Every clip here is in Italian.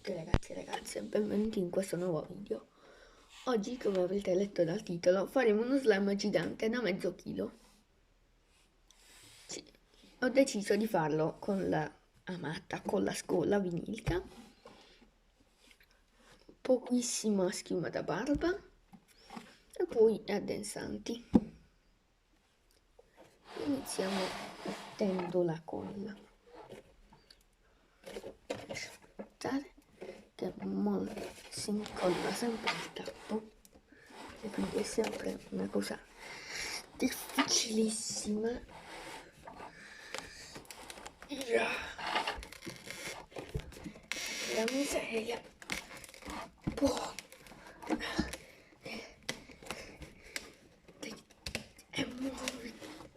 Ok ragazzi e ragazze, benvenuti in questo nuovo video. Oggi, come avrete letto dal titolo, faremo uno slime gigante da mezzo chilo. Sì, ho deciso di farlo con la amata con la scolla vinilica, pochissima schiuma da barba e poi addensanti. Iniziamo mettendo la colla. Aspettare che si incolla sempre il tappo e quindi è sempre una cosa difficilissima. La miseria. Boh.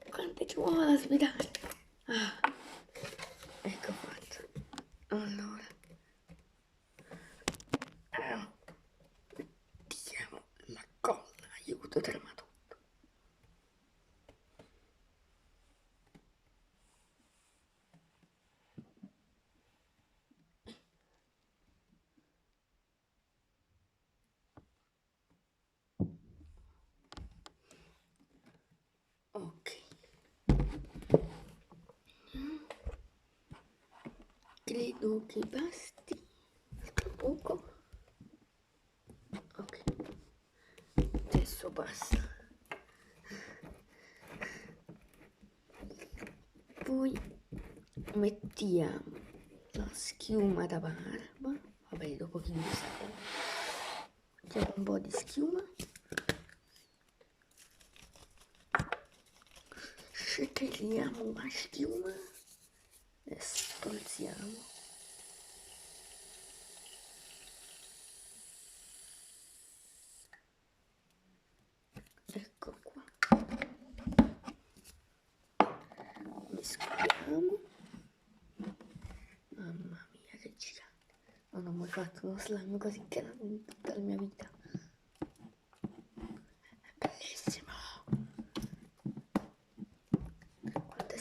Quante ci vuole la sfidare? Ecco fatto. Allora. Mettiamo la colla, aiuto, trema tutto. Ok. Credo che basti. Altro poco. Ok. Adesso basta. Poi mettiamo la schiuma da barba. Vabbè, dopo che mi sa. Mettiamo un po' di schiuma. Shakeriamo la schiuma e spolziamo. Ecco qua. Mescoliamo. Mamma mia, che gigante. Non ho mai fatto uno slime così grande in tutta la mia vita. È bellissimo. Quanto è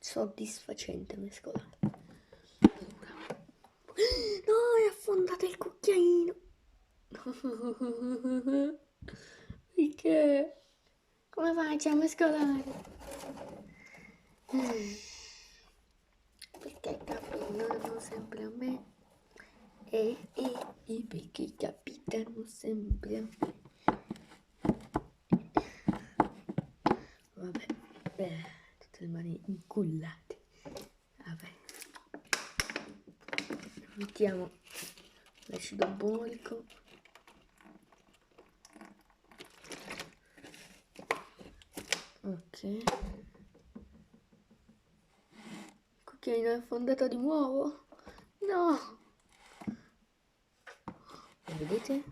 soddisfacente mescolare. Allora. No, è affondato il cucchiaino. Perché? Come faccio a mescolare? Perché capitano sempre a me? Perché capitano sempre a me? Vabbè, tutte le mani incullate. Vabbè. Mettiamo l'acido borico. Ok. Il cucchiaino è affondato di nuovo? No! Vedete?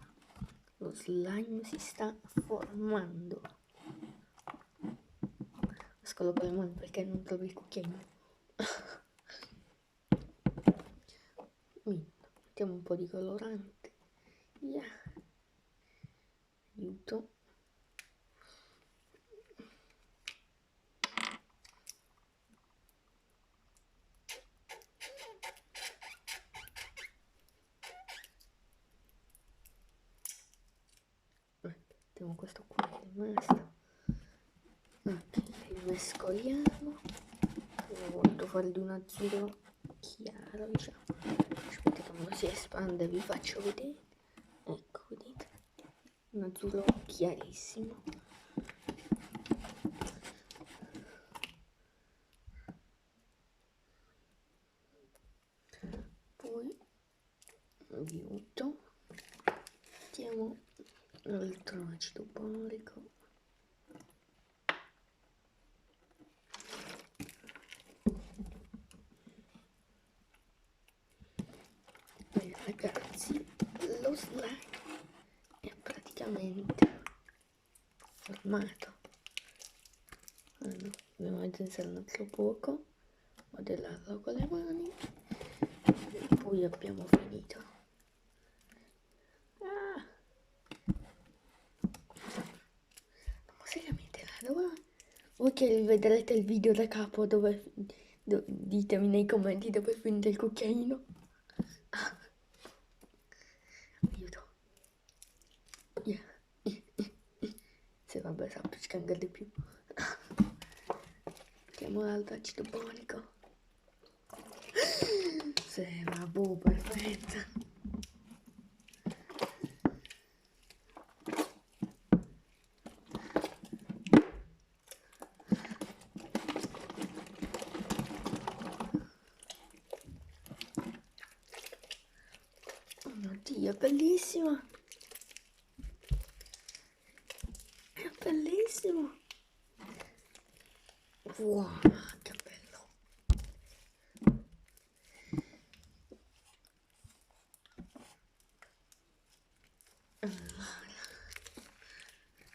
Lo slime si sta formando. Mescolo con le mani perché non trovo il cucchiaino. Mettiamo un po' di colorante. Yeah. Aiuto. Mettiamo questo qua che basta. Ok, mescoliamo. Ho voluto fare di un azzurro chiaro, diciamo. Aspetta, quando si espande vi faccio vedere. Ecco, vedete? Un azzurro chiarissimo. Poi aiuto. Mettiamo l'altro acido borico. Bene ragazzi, lo slime è praticamente formato. Allora, dobbiamo aggiungere un altro poco, modellarlo con le mani e poi abbiamo finito. Ma seriamente dove? Voi che vedrete il video da capo ditemi nei commenti dove è finito il cucchiaino. tenga di più. Mettiamo l'acido borico. Sei una buba perfetta. Oh mio Dio, è bellissima! È bellissimo! Wow, che bello!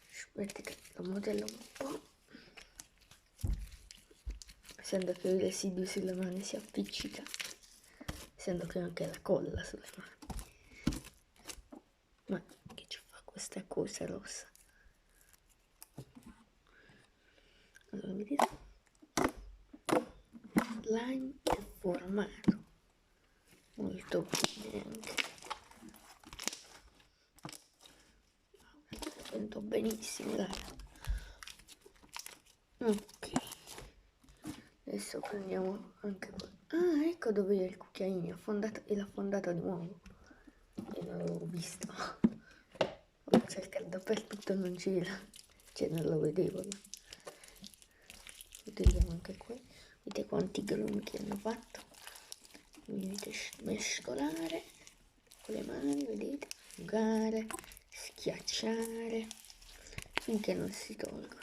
Aspetta che lo modello un po'. Essendo che i residui sulle mani si appiccica. Essendo che ho anche la colla sulle mani. Ma che ci fa questa cosa rossa? Allora, vedete? Slime e formato. Molto bene anche. Sento benissimo, dai. Ok. Adesso prendiamo anche qua. Ah, ecco dove è il cucchiaino. L'ha fondato di nuovo. E non l'avevo visto. Ho cercato dappertutto, non c'era. Cioè, non lo vedevo. Vediamo anche qui. Vedete quanti grumi che hanno fatto. Mi dovete mescolare con le mani, vedete? Asciugare, schiacciare finché non si tolgono.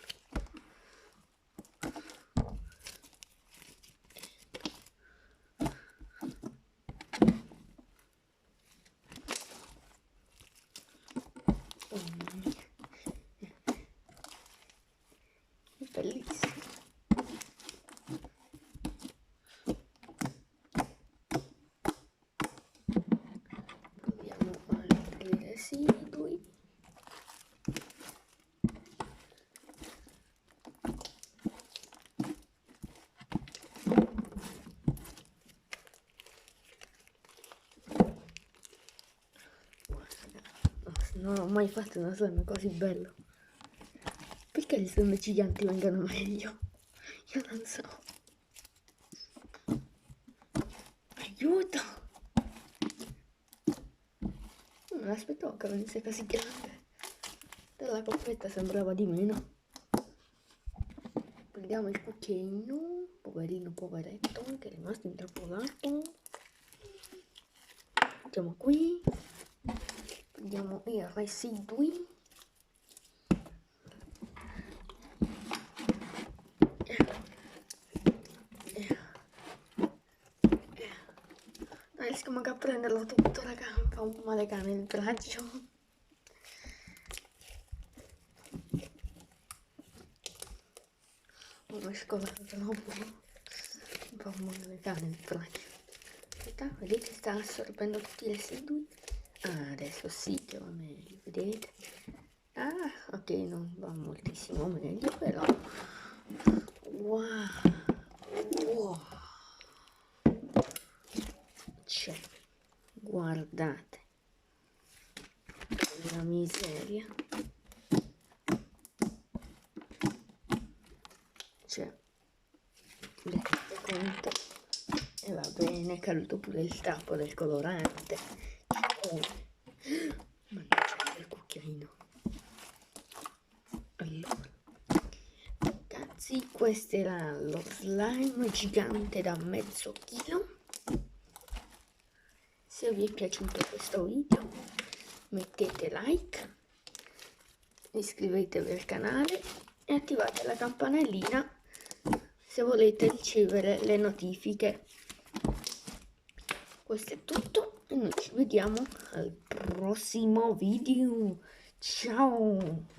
Oh mamma mia, è bellissimo. Proviamo altri residui. Non ho mai fatto una slime così bello. Perché gli slime giganti vengono meglio? Io non so. Aiuto! Non me l'aspettavo che venisse così grande. Dalla coppetta sembrava di meno. Prendiamo il cucchiaino. Poverino, poveretto, che è rimasto intrappolato. Mettiamo qui. Prendiamo i residui. Non riesco manco a prenderlo tutto, raga. Fa un po' male cane il braccio. Ho mescolato troppo. Un po' male cane il braccio. Aspetta, vedete, sta assorbendo tutti i residui. Ah, adesso sì che va meglio, vedete? Ah, ok, non va moltissimo meglio, però. Wow. Wow. Cioè, guardate. La miseria. Cioè, vedete conto. E va bene, è caduto pure il tappo del colorante. Oh. Ma non c'è il cucchiaino. Allora, ragazzi, questo era lo slime gigante da mezzo chilo. Se vi è piaciuto questo video, mettete like, iscrivetevi al canale e attivate la campanellina se volete ricevere le notifiche. Questo è tutto e noi ci vediamo al prossimo video. Ciao!